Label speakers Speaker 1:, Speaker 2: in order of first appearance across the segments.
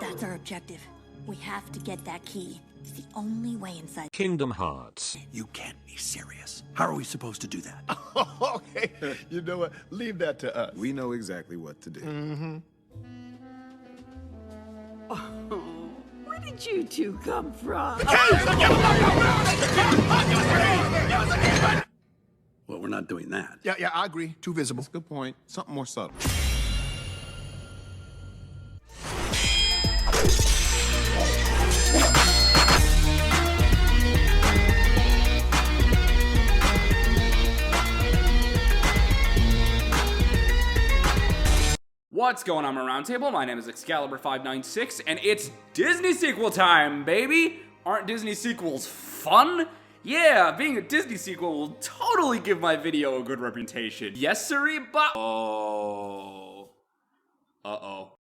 Speaker 1: That's our objective. We have to get that key. It's the only way inside
Speaker 2: Kingdom Hearts.
Speaker 3: You can't be serious. How are we supposed to do that?
Speaker 4: Okay, you know what? Leave that to us.
Speaker 5: We know exactly what to do.
Speaker 4: Mm-hmm.
Speaker 6: Oh, where did you two come from?
Speaker 3: Well, we're not doing that.
Speaker 4: Yeah, I agree. Too visible.
Speaker 5: That's a good point. Something more subtle.
Speaker 7: What's going on, my roundtable? My name is Excaliber596, and it's Disney sequel time, baby! Aren't Disney sequels fun? Yeah, being a Disney sequel will totally give my video a good reputation. Yes, sirree, but... Oh. Uh-oh.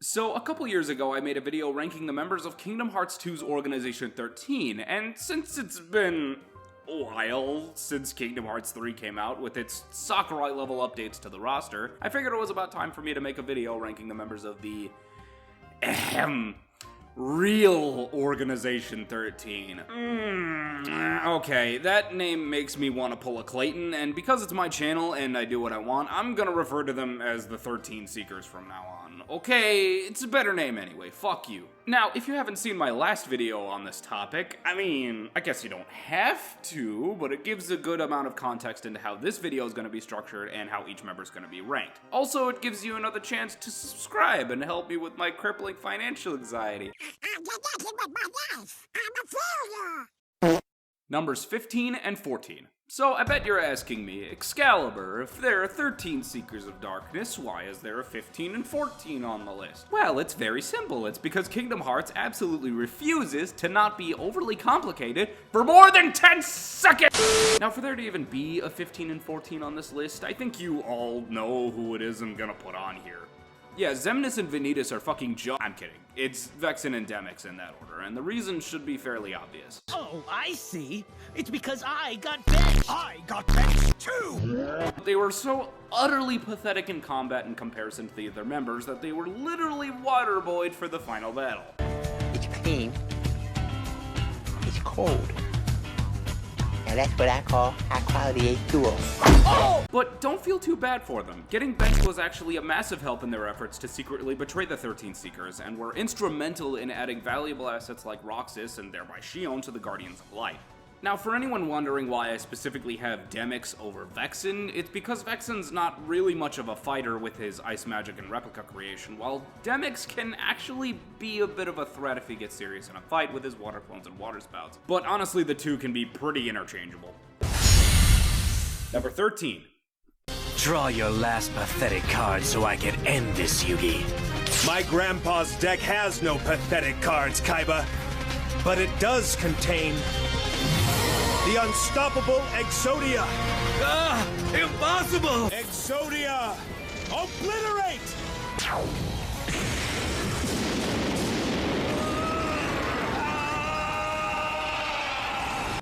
Speaker 7: So, a couple years ago, I made a video ranking the members of Kingdom Hearts 2's Organization 13, and since it's been a while since Kingdom Hearts 3 came out with its Sakurai-level updates to the roster, I figured it was about time for me to make a video ranking the members of the real Organization 13. Okay, that name makes me want to pull a Clayton, and because it's my channel and I do what I want, I'm gonna refer to them as the 13 Seekers from now on. Okay, it's a better name anyway, fuck you. Now, if you haven't seen my last video on this topic, I mean, I guess you don't have to, but it gives a good amount of context into how this video is gonna be structured and how each member is gonna be ranked. Also, it gives you another chance to subscribe and help me with my crippling financial anxiety. Numbers 15 and 14. So, I bet you're asking me, Excalibur, if there are 13 Seekers of Darkness, why is there a 15 and 14 on the list? Well, it's very simple. It's because Kingdom Hearts absolutely refuses to not be overly complicated for more than 10 seconds! Now, for there to even be a 15 and 14 on this list, I think you all know who it is I'm gonna put on here. Yeah, Xemnas and Vanitas are fucking I'm kidding. It's Vexen and Demyx in that order, and the reason should be fairly obvious.
Speaker 8: Oh, I see. It's because I got benched.
Speaker 3: I got benched too!
Speaker 7: They were so utterly pathetic in combat in comparison to the other members that they were literally waterboyed for the final battle.
Speaker 9: It's clean. It's cold. Now that's what I call high-quality H2O.
Speaker 7: Oh! But don't feel too bad for them. Getting benched was actually a massive help in their efforts to secretly betray the 13 Seekers, and were instrumental in adding valuable assets like Roxas and thereby Xion to the Guardians of Light. Now, for anyone wondering why I specifically have Demyx over Vexen, it's because Vexen's not really much of a fighter with his ice magic and replica creation, while Demyx can actually be a bit of a threat if he gets serious in a fight with his water clones and water spouts. But honestly, the two can be pretty interchangeable. Number 13.
Speaker 8: Draw your last pathetic card so I can end this, Yugi.
Speaker 10: My grandpa's deck has no pathetic cards, Kaiba, but it does contain the unstoppable Exodia!
Speaker 8: Ah! Impossible!
Speaker 10: Exodia! Obliterate!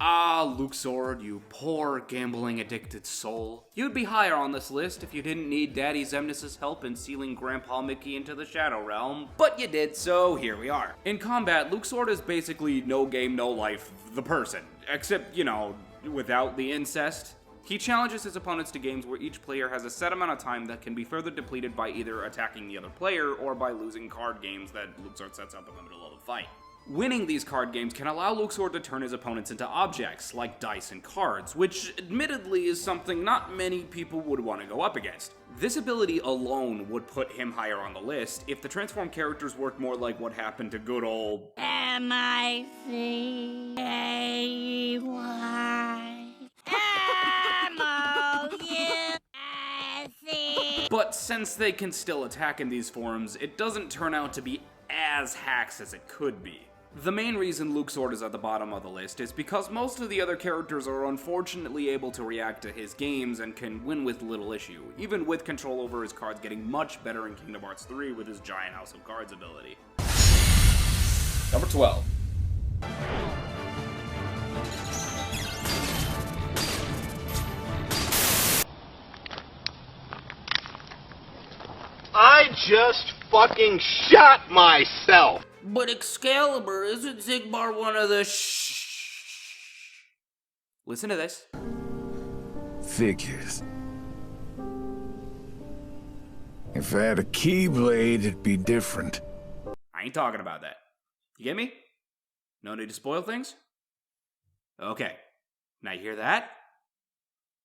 Speaker 7: Ah, Luxord, you poor gambling-addicted soul. You'd be higher on this list if you didn't need Daddy Xemnas' help in sealing Grandpa Mickey into the Shadow Realm, but you did, so here we are. In combat, Luxord is basically no game, no life, the person. Except, you know, without the incest. He challenges his opponents to games where each player has a set amount of time that can be further depleted by either attacking the other player or by losing card games that Luxord sets up in the middle of the fight. Winning these card games can allow Luxord to turn his opponents into objects, like dice and cards, which admittedly is something not many people would want to go up against. This ability alone would put him higher on the list if the transformed characters worked more like what happened to good old
Speaker 1: M-I-C-A-Y. M-O-U-S-E.
Speaker 7: But since they can still attack in these forms, it doesn't turn out to be as hacks as it could be. The main reason Luxord is at the bottom of the list is because most of the other characters are unfortunately able to react to his games and can win with little issue, even with control over his cards getting much better in Kingdom Hearts 3 with his Giant House of Cards ability. Number 12.
Speaker 4: I just
Speaker 2: fucking shot myself!
Speaker 7: But Excalibur, isn't Xigbar one of the Listen to this.
Speaker 11: Figures. If I had a keyblade, it'd be different.
Speaker 7: I ain't talking about that. You get me? No need to spoil things? Okay. Now you hear that?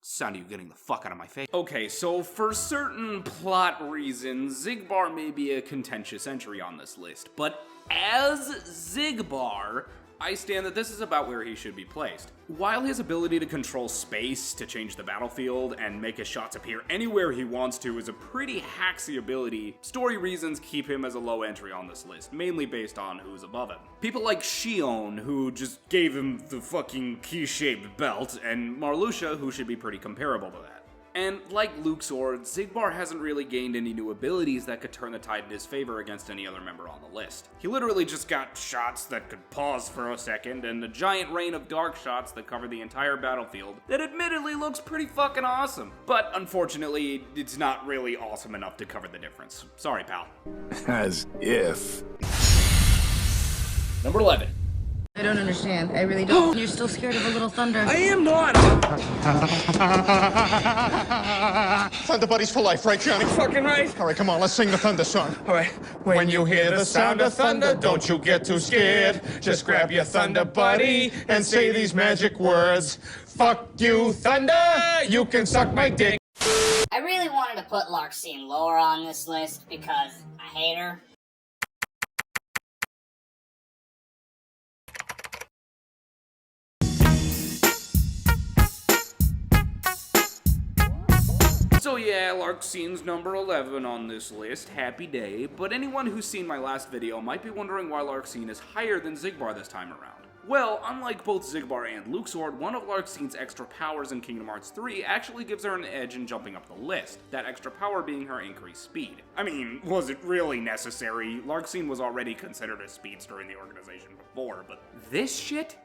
Speaker 7: Sound of you getting the fuck out of my face. Okay, so for certain plot reasons, Xigbar may be a contentious entry on this list, but as Xigbar, I stand that this is about where he should be placed. While his ability to control space, to change the battlefield, and make his shots appear anywhere he wants to is a pretty hacksy ability, story reasons keep him as a low entry on this list, mainly based on who's above him. People like Xion, who just gave him the fucking key-shaped belt, and Marluxia, who should be pretty comparable to that. And like Luxord, Xigbar hasn't really gained any new abilities that could turn the tide in his favor against any other member on the list. He literally just got shots that could pause for a second, and a giant rain of dark shots that cover the entire battlefield that admittedly looks pretty fucking awesome. But unfortunately, it's not really awesome enough to cover the difference. Sorry, pal.
Speaker 11: As if.
Speaker 7: Number 11.
Speaker 12: I don't understand. I really don't. You're still scared of a little thunder.
Speaker 10: I am not!
Speaker 4: Thunder Buddies for life, right, Johnny?
Speaker 10: Fucking right!
Speaker 4: All right, come on, let's sing the thunder song.
Speaker 10: All right.
Speaker 4: When you hear the sound of thunder, don't you get too scared. Just grab your thunder buddy and say these magic words. Fuck you, thunder! You can suck my dick.
Speaker 13: I really wanted to put Larxene lower on this list because I hate her.
Speaker 7: So yeah, Larxene's number 11 on this list, happy day, but anyone who's seen my last video might be wondering why Larxene is higher than Xigbar this time around. Well, unlike both Xigbar and Luxord, one of Larxene's extra powers in Kingdom Hearts 3 actually gives her an edge in jumping up the list, that extra power being her increased speed. I mean, was it really necessary? Larxene was already considered a speedster in the organization before, but this shit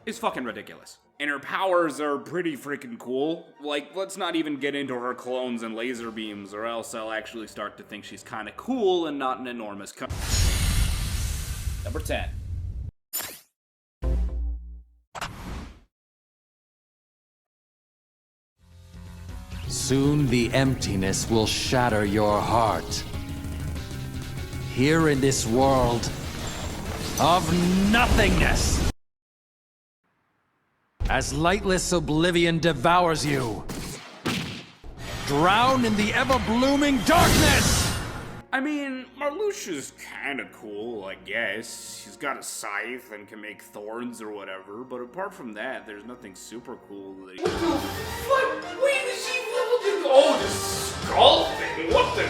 Speaker 7: is fucking ridiculous. And her powers are pretty freaking cool. Like, let's not even get into her clones and laser beams, or else I'll actually start to think she's kinda cool and not an enormous Number 10.
Speaker 8: Soon the emptiness will shatter your heart. Here in this world of nothingness. As lightless oblivion devours you, drown in the ever-blooming darkness!
Speaker 7: I mean, Marluxia's kinda cool, I guess. She's got a scythe and can make thorns or whatever, but apart from that, there's nothing super cool that... What the fuck? Wait, is she leveled into... Oh, the skull thing! What the...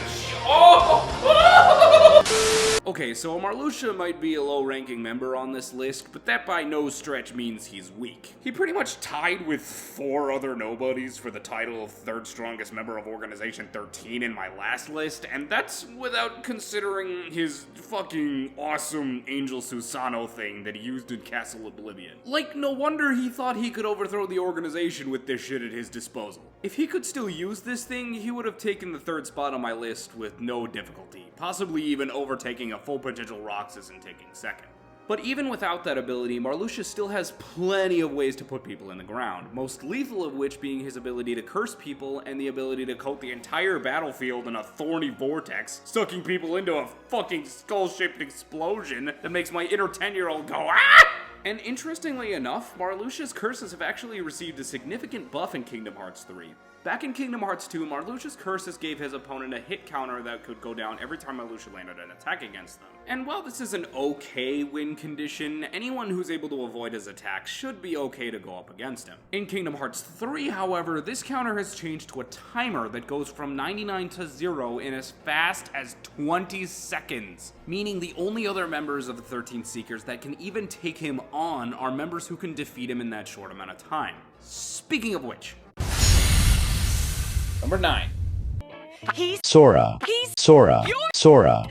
Speaker 7: Okay, so Marluxia might be a low-ranking member on this list, but that by no stretch means he's weak. He pretty much tied with 4 other nobodies for the title of 3rd strongest member of Organization 13 in my last list, and that's without considering his fucking awesome Angel Susano thing that he used in Castle Oblivion. Like, no wonder he thought he could overthrow the organization with this shit at his disposal. If he could still use this thing, he would have taken the 3rd spot on my list with no difficulty, possibly even overtaking a full potential Roxas and taking 2nd. But even without that ability, Marluxia still has plenty of ways to put people in the ground, most lethal of which being his ability to curse people and the ability to coat the entire battlefield in a thorny vortex, sucking people into a fucking skull-shaped explosion that makes my inner 10-year-old go ah! And interestingly enough, Marluxia's curses have actually received a significant buff in Kingdom Hearts 3. Back in Kingdom Hearts 2, Marluxia's curses gave his opponent a hit counter that could go down every time Marluxia landed an attack against them. And while this is an okay win condition, anyone who's able to avoid his attacks should be okay to go up against him. In Kingdom Hearts 3, however, this counter has changed to a timer that goes from 99 to 0 in as fast as 20 seconds, meaning the only other members of the 13 Seekers that can even take him on are members who can defeat him in that short amount of time. Speaking of which, Number 9.
Speaker 14: Sora. Sora. Sora.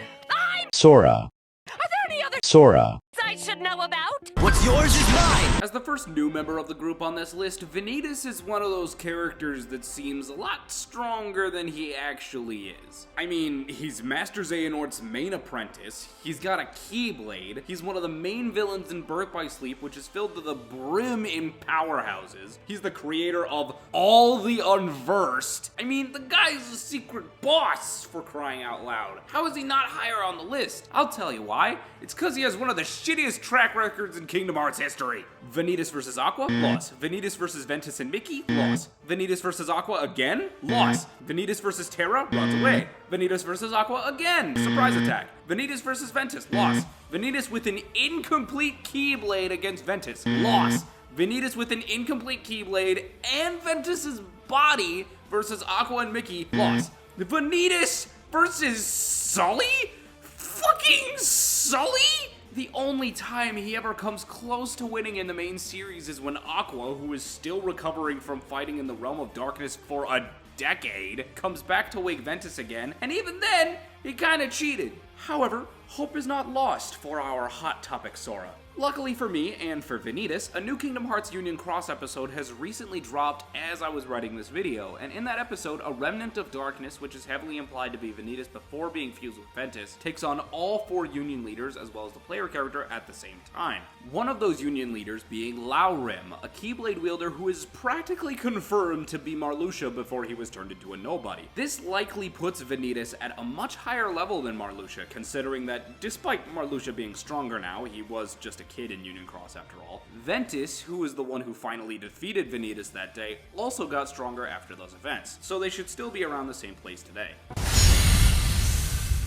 Speaker 14: Sora.
Speaker 15: Are there any other
Speaker 14: Sora.
Speaker 15: I should know about? out. What's yours is mine.
Speaker 7: As the first new member of the group on this list, Vanitas is one of those characters that seems a lot stronger than he actually is. I mean, he's Master Xehanort's main apprentice, he's got a Keyblade, he's one of the main villains in Birth by Sleep, which is filled to the brim in powerhouses, he's the creator of all the Unversed. I mean, the guy's a secret boss, for crying out loud. How is he not higher on the list? I'll tell you why. It's because he has one of the shittiest track records in Kingdom Hearts history. Vanitas vs. Aqua? Loss. Vanitas vs. Ventus and Mickey? Loss. Vanitas vs. Aqua again? Loss. Vanitas vs. Terra? Runs away. Vanitas vs. Aqua again! Surprise attack. Vanitas vs. Ventus? Loss. Vanitas with an incomplete Keyblade against Ventus? Loss. Vanitas with an incomplete Keyblade and Ventus's body versus Aqua and Mickey? Loss. Vanitas versus Sully? Fucking Sully? The only time he ever comes close to winning in the main series is when Aqua, who is still recovering from fighting in the Realm of Darkness for a decade, comes back to wake Ventus again, and even then, he kinda cheated. However, hope is not lost for our hot topic Sora. Luckily for me, and for Vanitas, a new Kingdom Hearts Union Cross episode has recently dropped as I was writing this video, and in that episode, a remnant of darkness, which is heavily implied to be Vanitas before being fused with Ventus, takes on all 4 Union leaders as well as the player character at the same time. One of those Union leaders being Larxene, a Keyblade wielder who is practically confirmed to be Marluxia before he was turned into a nobody. This likely puts Vanitas at a much higher level than Marluxia, considering that despite Marluxia being stronger now, he was just a kid in Union Cross after all. Ventus, who is the one who finally defeated Vanitas that day, also got stronger after those events, so they should still be around the same place today.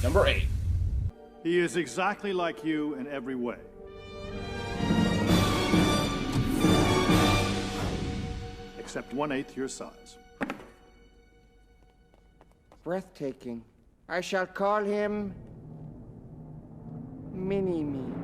Speaker 7: Number 8.
Speaker 16: He is exactly like you in every way. Except 1/8 your size.
Speaker 17: Breathtaking. I shall call him Mini-Me.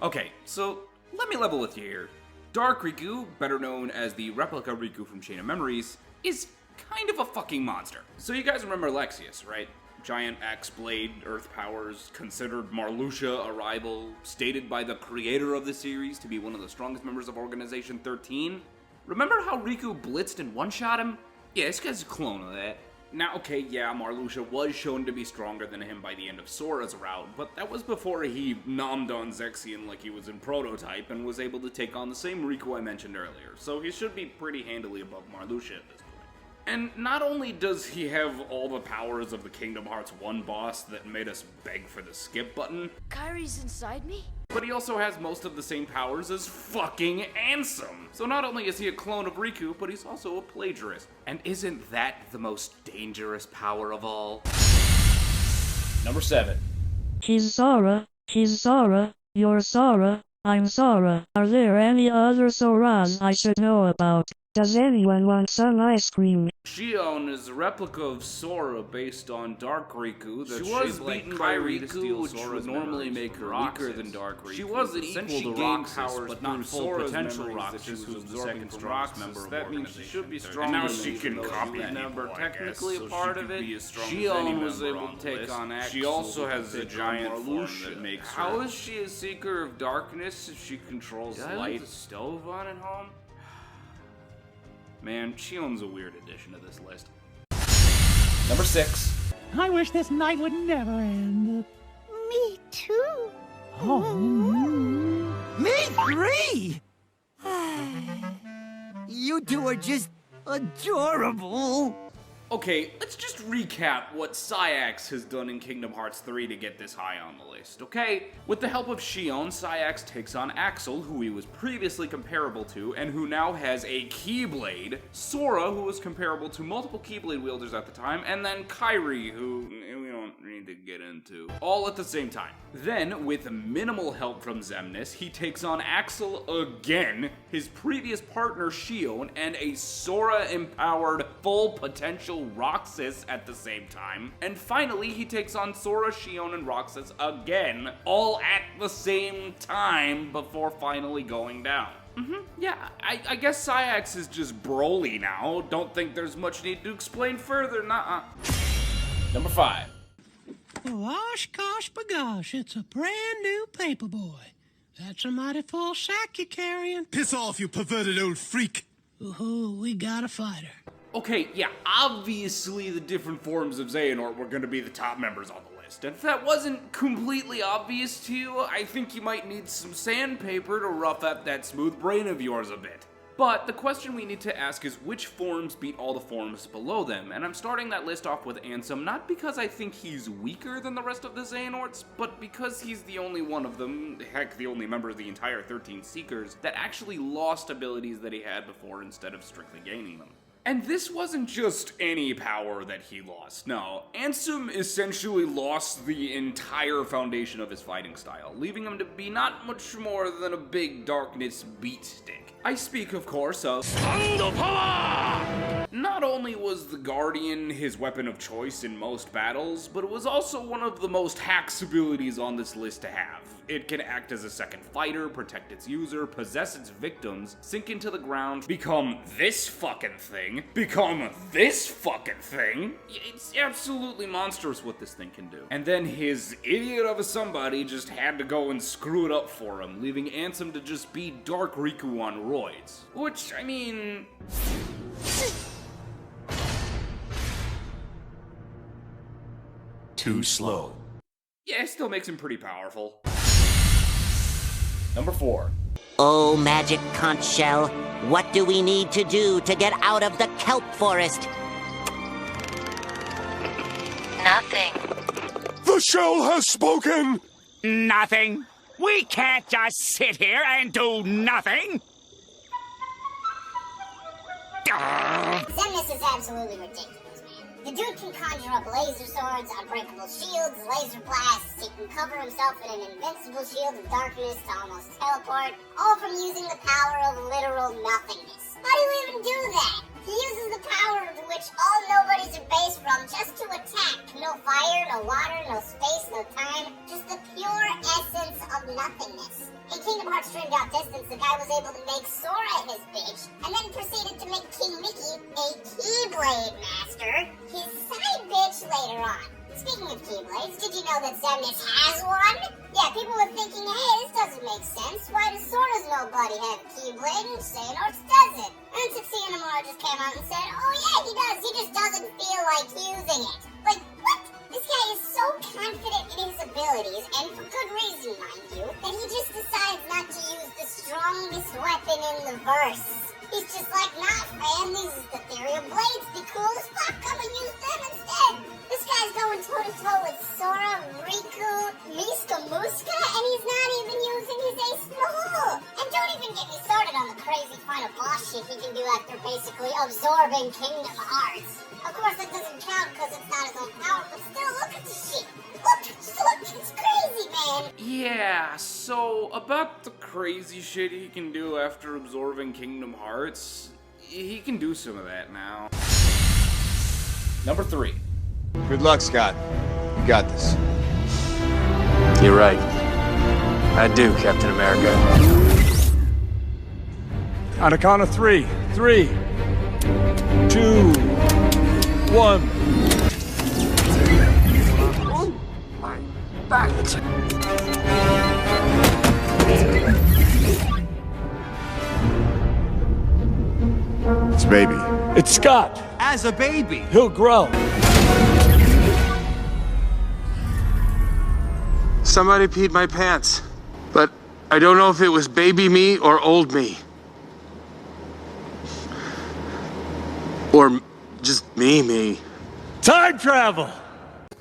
Speaker 7: Okay, so let me level with you here. Dark Riku, better known as the replica Riku from Chain of Memories, is kind of a fucking monster. So you guys remember Lexius, right? Giant axe blade, earth powers, considered Marluxia a rival, stated by the creator of the series to be one of the strongest members of Organization 13. Remember how Riku blitzed and one-shot him? Yeah, this guy's a clone of that. Now, okay, yeah, Marluxia was shown to be stronger than him by the end of Sora's route, but that was before he nommed on Zexion like he was in Prototype and was able to take on the same Riku I mentioned earlier, so he should be pretty handily above Marluxia at this point. And not only does he have all the powers of the Kingdom Hearts 1 boss that made us beg for the skip button,
Speaker 18: Kyrie's inside me?
Speaker 7: but he also has most of the same powers as fucking Ansem. So not only is he a clone of Riku, but he's also a plagiarist. And isn't that the most dangerous power of all? Number 7.
Speaker 19: He's Sora, you're Sora, I'm Sora. Are there any other Soras I should know about? Does anyone want some ice cream?
Speaker 7: Xion is a replica of Sora based on Dark Riku that
Speaker 4: she was
Speaker 7: beaten
Speaker 4: like
Speaker 7: by
Speaker 4: Kyrie to
Speaker 7: Riku,
Speaker 4: steal
Speaker 7: which
Speaker 4: Sora's
Speaker 7: would normally
Speaker 4: memories
Speaker 7: make
Speaker 4: from
Speaker 7: her weaker
Speaker 4: Roxas.
Speaker 7: than Dark Riku.
Speaker 4: She wasn't
Speaker 7: Since
Speaker 4: equal
Speaker 7: she
Speaker 4: to
Speaker 7: gained
Speaker 4: Roxas,
Speaker 7: powers
Speaker 4: but
Speaker 7: through
Speaker 4: not full
Speaker 7: Sora's
Speaker 4: potential
Speaker 7: memories
Speaker 4: Roxas,
Speaker 7: that she
Speaker 4: who
Speaker 7: was
Speaker 4: was
Speaker 7: the
Speaker 4: the
Speaker 7: second
Speaker 4: second
Speaker 7: strongest
Speaker 4: strongest
Speaker 7: member of
Speaker 4: That means she
Speaker 7: Organization
Speaker 4: should be
Speaker 7: 13.
Speaker 4: stronger
Speaker 7: And now
Speaker 4: than
Speaker 7: she
Speaker 4: these
Speaker 7: can
Speaker 4: most
Speaker 7: copy
Speaker 4: elite
Speaker 7: member
Speaker 4: people, I
Speaker 7: technically
Speaker 4: guess,
Speaker 7: a
Speaker 4: so
Speaker 7: part
Speaker 4: she
Speaker 7: of
Speaker 4: could
Speaker 7: it.
Speaker 4: be as strong as any
Speaker 7: Xion was
Speaker 4: member
Speaker 7: able
Speaker 4: on
Speaker 7: to
Speaker 4: the
Speaker 7: take
Speaker 4: list.
Speaker 7: on Axel.
Speaker 4: She also has
Speaker 7: a
Speaker 4: a
Speaker 7: giant
Speaker 4: giant
Speaker 7: form
Speaker 4: Marluxia.
Speaker 7: that makes her...
Speaker 4: How
Speaker 7: is she a seeker of darkness if she controls light? The stove on at home? Man, Xion's a weird addition to this list. Number 6.
Speaker 20: I wish this night would never end.
Speaker 21: Me too.
Speaker 20: Oh.
Speaker 21: Me 3! You two are just adorable.
Speaker 7: Okay, let's just recap what Saïx has done in Kingdom Hearts 3 to get this high on the list, okay? With the help of Xion, Saïx takes on Axel, who he was previously comparable to, and who now has a Keyblade, Sora, who was comparable to multiple Keyblade wielders at the time, and then Kyrie, who we don't need to get into, all at the same time. Then, with minimal help from Xemnas, he takes on Axel again, his previous partner Xion, and a Sora-empowered full potential Roxas at the same time. And finally, he takes on Sora, Xion, and Roxas again, all at the same time before finally going down. Yeah, I guess Saïx is just Broly now. Don't think there's much need to explain further, nuh-uh. Number 5.
Speaker 20: Gosh, gosh, bagosh, it's a brand new paperboy. That's a mighty full sack you're carrying.
Speaker 10: Piss off, you perverted old freak.
Speaker 20: Ooh, we got a fighter.
Speaker 7: Okay, yeah, obviously the different forms of Xehanort were going to be the top members on the list. And if that wasn't completely obvious to you, I think you might need some sandpaper to rough up that smooth brain of yours a bit. But the question we need to ask is which forms beat all the forms below them, and I'm starting that list off with Ansem, not because I think he's weaker than the rest of the Xehanorts, but because he's the only one of them, heck, the only member of the entire 13 Seekers, that actually lost abilities that he had before instead of strictly gaining them. And this wasn't just any power that he lost, no. Ansem essentially lost the entire foundation of his fighting style, leaving him to be not much more than a big darkness beat stick. I speak, of course, of Thunder Power! Not only was the Guardian his weapon of choice in most battles, but it was also one of the most hacks abilities on this list to have. It can act as a second fighter, protect its user, possess its victims, sink into the ground, become this fucking thing, become this fucking thing. It's absolutely monstrous what this thing can do. And then his idiot of a somebody just had to go and screw it up for him, leaving Ansem to just be Dark Riku on roids. Which, I mean...
Speaker 8: Too slow.
Speaker 7: Yeah, it still makes him pretty powerful. Number 4.
Speaker 9: Oh, magic conch shell, what do we need to do to get out of the kelp forest?
Speaker 15: Nothing.
Speaker 10: The shell has spoken!
Speaker 15: Nothing. We can't just sit here and do nothing.
Speaker 13: Xemnas is absolutely ridiculous, man. The dude can conjure up laser swords, unbreakable shields, laser blasts. He can cover himself in an invincible shield of darkness to almost teleport, all from using the power of literal nothingness. How do you even do that? He uses the power to which all nobodies are based from just to attack. No fire, no water, no space, no time. Just the pure essence of nothingness. In Kingdom Hearts Streamed Out Distance, the guy was able to make Sora his bitch, and then proceeded to make King Mickey a Keyblade Master, his side bitch later on. Speaking of Keyblades, did you know that Xemnas has one? Yeah, people were thinking, hey, this doesn't make sense. Why does Sora's nobody have a Keyblade and Xehanort's doesn't? And Xehanort just came out and said, oh yeah, he does. He just doesn't feel like using it. Like, what? This guy is so confident in his abilities, and for good reason, mind you, that he just decides not to use the strongest weapon in the verse. He's just like, nah, man, these ethereal blades be cool as fuck. I'm gonna use them instead. This guy's going toe-to-toe with Sora, Riku, Miska Muska, and he's not even using his ace null. And don't even get me started on the crazy final boss shit he can do after basically absorbing Kingdom Hearts. Of course, that doesn't count because it's not his own power, but still, look at this shit. Look, it's crazy, man.
Speaker 7: Yeah, so about the crazy shit he can do after absorbing Kingdom Hearts, he can do some of that now. Number 3.
Speaker 5: Good luck, Scott. You got this.
Speaker 8: You're right. I do, Captain America.
Speaker 11: On a count of 3. 3, 2, 1.
Speaker 8: Back.
Speaker 5: It's baby.
Speaker 11: It's Scott.
Speaker 21: As a baby.
Speaker 11: He'll grow.
Speaker 18: Somebody peed my pants, but I don't know if it was baby me or old me. Or just me.
Speaker 11: Time travel!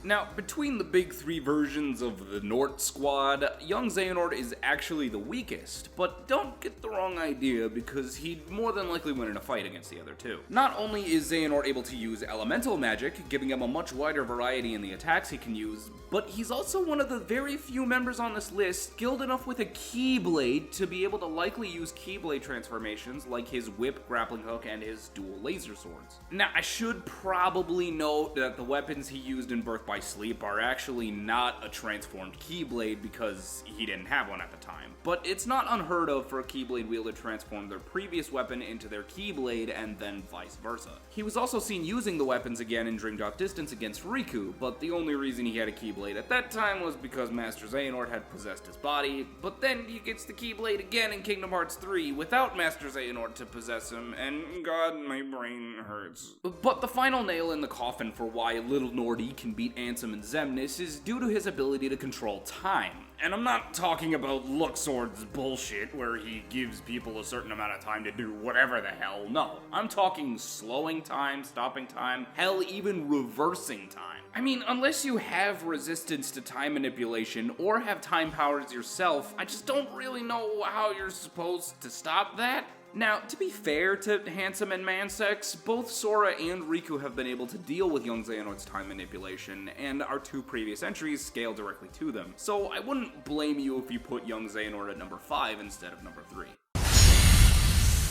Speaker 7: Now, between the big 3 versions of the Nort squad, young Xehanort is actually the weakest, but don't get the wrong idea because he'd more than likely win in a fight against the other 2. Not only is Xehanort able to use elemental magic, giving him a much wider variety in the attacks he can use, but he's also one of the very few members on this list skilled enough with a Keyblade to be able to likely use Keyblade transformations like his whip, grappling hook, and his dual laser swords. Now, I should probably note that the weapons he used in Birth by by Sleep are actually not a transformed Keyblade because he didn't have one at the time. But it's not unheard of for a Keyblade wielder to transform their previous weapon into their Keyblade and then vice versa. He was also seen using the weapons again in Dream Drop Distance against Riku, but the only reason he had a Keyblade at that time was because Master Xehanort had possessed his body, but then he gets the Keyblade again in Kingdom Hearts 3 without Master Xehanort to possess him, and God, my brain hurts. But the final nail in the coffin for why Little Nordy can beat Ansem and Xemnas is due to his ability to control time. And I'm not talking about Luxord's bullshit where he gives people a certain amount of time to do whatever the hell. No, I'm talking slowing time, stopping time, hell, even reversing time. I mean, unless you have resistance to time manipulation or have time powers yourself, I just don't really know how you're supposed to stop that. Now, to be fair to Handsome and Mansex, both Sora and Riku have been able to deal with young Xehanort's time manipulation, and our two previous entries scale directly to them, so I wouldn't blame you if you put young Xehanort at number 5 instead of number 3.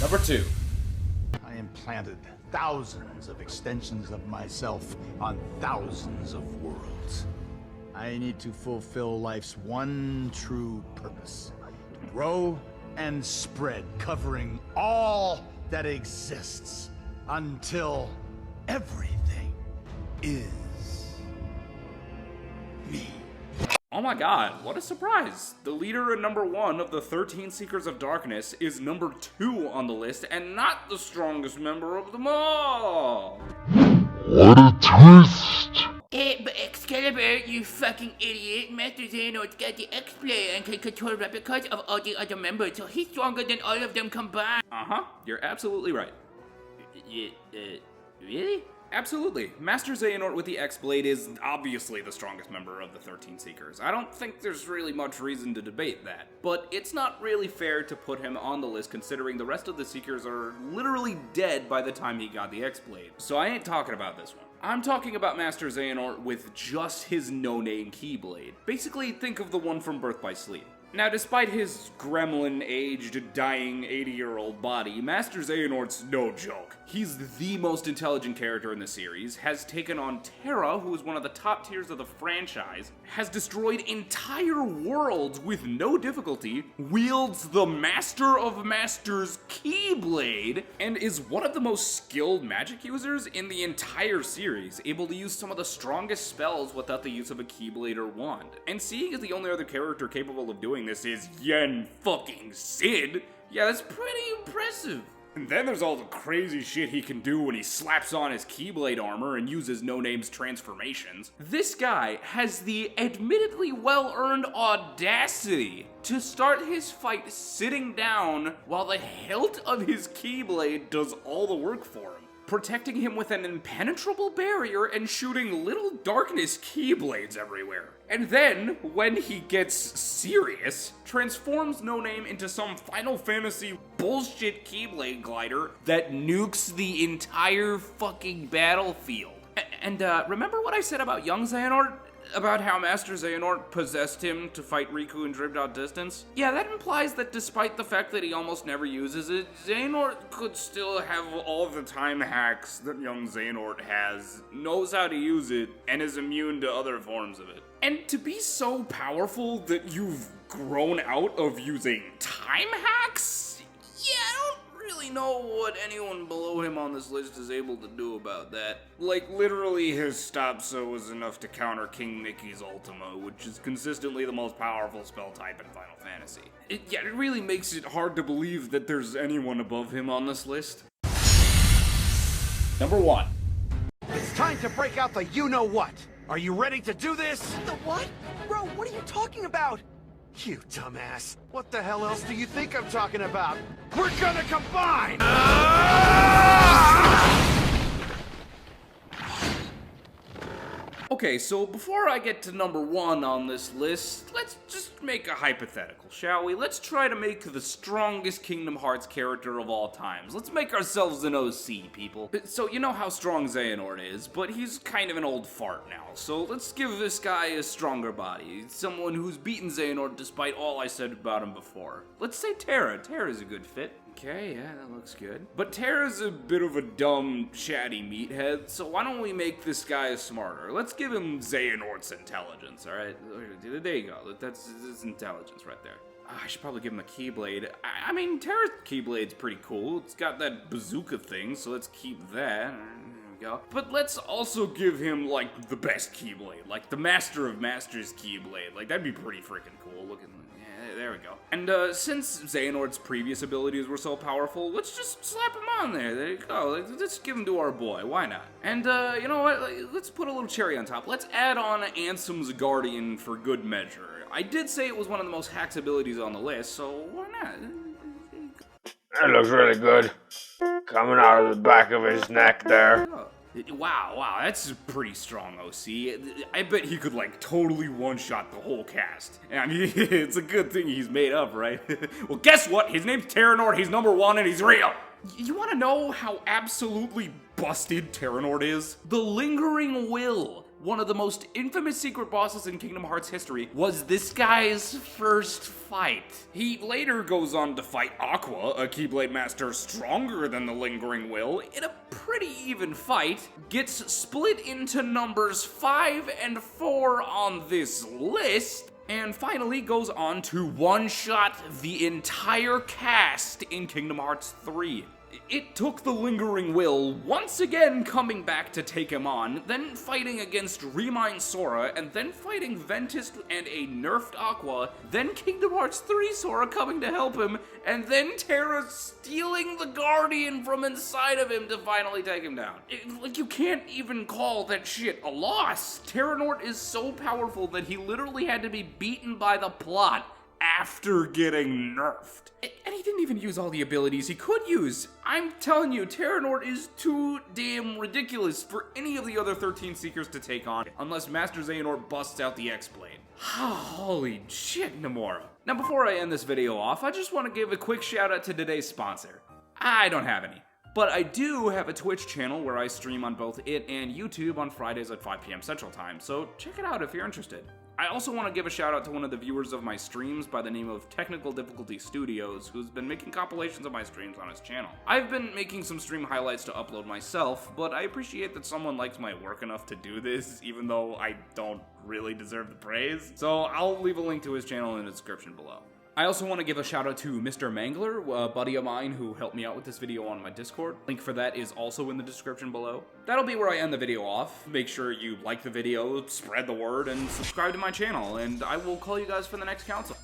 Speaker 4: Number 2.
Speaker 6: I implanted thousands of extensions of myself on thousands of worlds. I need to fulfill life's one true purpose: to grow and spread, covering all that exists until everything is me.
Speaker 7: Oh my god, what a surprise! The leader and number 1 of the 13 Seekers of Darkness is number 2 on the list and not the strongest member of them all!
Speaker 22: What a twist!
Speaker 23: But Excalibur, you fucking idiot, Master Xehanort's got the X-Blade and can control replicas of all the other members, so he's stronger than all of them combined.
Speaker 7: Uh-huh, you're absolutely right. Really? Absolutely. Master Xehanort with the X-Blade is obviously the strongest member of the 13 Seekers. I don't think there's really much reason to debate that. But it's not really fair to put him on the list considering the rest of the Seekers are literally dead by the time he got the X-Blade. So I ain't talking about this one. I'm talking about Master Xehanort with just his no-name Keyblade. Basically, think of the one from Birth by Sleep. Now, despite his gremlin-aged, dying 80-year-old body, Master Xehanort's no joke. He's the most intelligent character in the series, has taken on Terra, who is one of the top tiers of the franchise, has destroyed entire worlds with no difficulty, wields the Master of Masters Keyblade, and is one of the most skilled magic users in the entire series, able to use some of the strongest spells without the use of a Keyblade or wand. And seeing as the only other character capable of doing this is Yen fucking Sid, yeah, that's pretty impressive. And then there's all the crazy shit he can do when he slaps on his Keyblade armor and uses No-Name's transformations. This guy has the admittedly well-earned audacity to start his fight sitting down while the hilt of his Keyblade does all the work for him, protecting him with an impenetrable barrier and shooting little darkness Keyblades everywhere. And then, when he gets serious, transforms No-Name into some Final Fantasy bullshit Keyblade glider that nukes the entire fucking battlefield. And remember what I said about young Xehanort? About how Master Xehanort possessed him to fight Riku in Dream Drop Distance? Yeah, that implies that despite the fact that he almost never uses it, Xehanort could still have all the time hacks that young Xehanort has, knows how to use it, and is immune to other forms of it. And to be so powerful that you've grown out of using time hacks? Yeah, I don't really know what anyone below him on this list is able to do about that. Like, literally his Stop-So was enough to counter King Mickey's Ultima, which is consistently the most powerful spell type in Final Fantasy. It really makes it hard to believe that there's anyone above him on this list.
Speaker 4: Number 1.
Speaker 6: It's time to break out the you-know-what. Are you ready to do this?
Speaker 21: The what? Bro, what are you talking about?
Speaker 6: You dumbass. What the hell else do you think I'm talking about? We're gonna combine!
Speaker 7: Okay, so before I get to number 1 on this list, let's just make a hypothetical, shall we? Let's try to make the strongest Kingdom Hearts character of all times. Let's make ourselves an OC, people. So you know how strong Xehanort is, but he's kind of an old fart now. So let's give this guy a stronger body. Someone who's beaten Xehanort despite all I said about him before. Let's say Terra. Terra's a good fit. Okay, yeah, that looks good. But Terra's a bit of a dumb, chatty meathead, so why don't we make this guy smarter? Let's give him Xehanort's intelligence, alright? There you go, that's his intelligence right there. I should probably give him a Keyblade. I mean, Terra's Keyblade's pretty cool. It's got that bazooka thing, so let's keep that. There we go. But let's also give him, like, the best Keyblade. Like, the Master of Masters Keyblade. Like, that'd be pretty freaking cool looking. Yeah, there we go. And, since Xehanort's previous abilities were so powerful, let's just slap him on there. There you go. Let's give him to our boy. Why not? And, you know what? Let's put a little cherry on top. Let's add on Ansem's Guardian for good measure. I did say it was one of the most hacked abilities on the list, so why not?
Speaker 1: That looks really good. Coming out of the back of his neck there.
Speaker 7: Oh. Wow, that's pretty strong, OC. I bet he could, like, totally one-shot the whole cast. I mean, it's a good thing he's made up, right? Well, guess what? His name's Terranort, he's #1, and he's real! You wanna know how absolutely busted Terranort is? The Lingering Will, one of the most infamous secret bosses in Kingdom Hearts history, was this guy's first fight. He later goes on to fight Aqua, a Keyblade master stronger than the Lingering Will, in a pretty even fight, gets split into numbers 5 and 4 on this list, and finally goes on to one-shot the entire cast in Kingdom Hearts 3. It took the Lingering Will once again coming back to take him on, then fighting against Remind Sora, and then fighting Ventus and a nerfed Aqua, then Kingdom Hearts 3 Sora coming to help him, and then Terra stealing the Guardian from inside of him to finally take him down. Like, you can't even call that shit a loss. Terranort is so powerful that he literally had to be beaten by the plot after getting nerfed. And he didn't even use all the abilities he could use. I'm telling you, Terranort is too damn ridiculous for any of the other 13 Seekers to take on, unless Master Xehanort busts out the X-Blade. Holy shit, Nomura. Now before I end this video off, I just want to give a quick shout out to today's sponsor. I don't have any. But I do have a Twitch channel where I stream on both it and YouTube on Fridays at 5 p.m. Central Time, so check it out if you're interested. I also want to give a shout out to one of the viewers of my streams by the name of Technical Difficulty Studios, who's been making compilations of my streams on his channel. I've been making some stream highlights to upload myself, but I appreciate that someone likes my work enough to do this, even though I don't really deserve the praise. So I'll leave a link to his channel in the description below. I also want to give a shout out to Mr. Mangler, a buddy of mine who helped me out with this video on my Discord. Link for that is also in the description below. That'll be where I end the video off. Make sure you like the video, spread the word, and subscribe to my channel, and I will call you guys for the next council.